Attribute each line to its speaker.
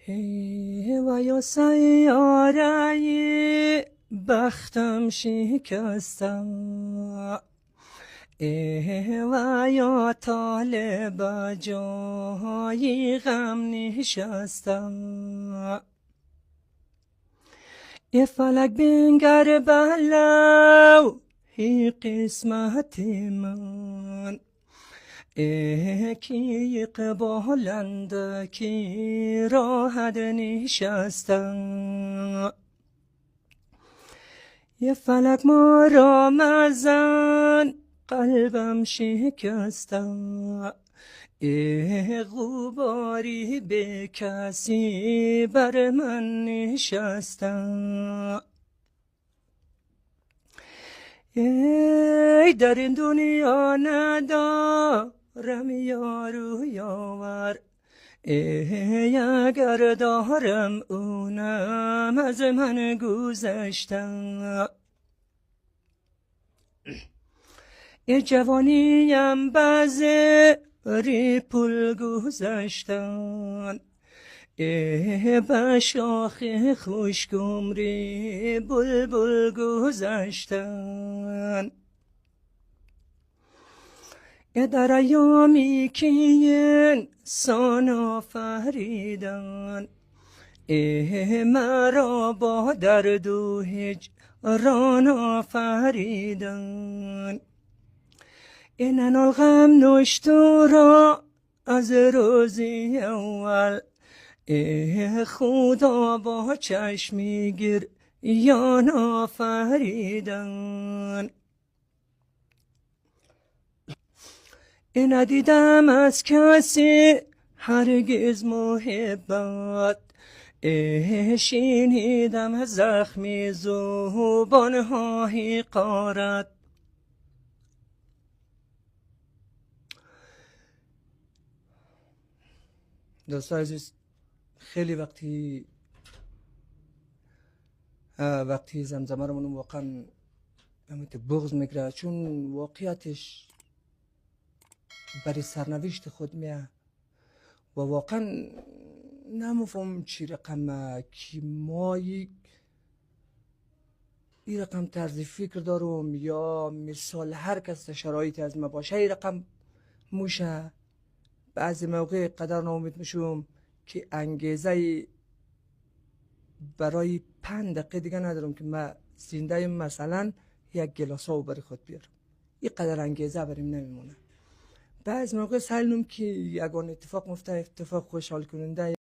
Speaker 1: و یا سیاره بختم شکستم، و یا طالب جای غم نشستم. ای فلک بنگر بلو ای قسمت من، کی قبالند کی راحت نشستم. یه فلک ما را مزن قلبم شکستم، غباری به کسی بر من نشستم. ای در این دنیا ندارم یارو یاور، اگر دارم اونم از من گذشتم. ای جوانیم بزری پول گذشتن، به شاخ خوشگمری بلبل گذشتن. در ایامی که انسان آفریدن، مرا با درد و هجران آفریدن. ننال غم نشتو را از روزی اول، خدا با چشمی گریان آفریدن. ندیدم از کسی هرگز محبت، شنیدم زخمی زبان‌ها حقارت. دوستان عزیز، خیلی وقتی زمزمه رو منو واقعا بغض میگیره، چون واقعیتش برای سرنوشت خود میه و واقعا نمیفهم چی رقمه که ما این رقم طرز فکر دارم یا مثال هر کس شرایط از ما باشه این رقم موشه. بعضی موقع قدر ناامید میشم که انگیزه برای 5 دقیقه دیگه ندارم که من زنده مثلا یک گلاس آب برای خود بیارم. این قدر انگیزه بریم نمیمونه. بعض موقع سلم که یگان اتفاق مفته، اتفاق خوشحال کننده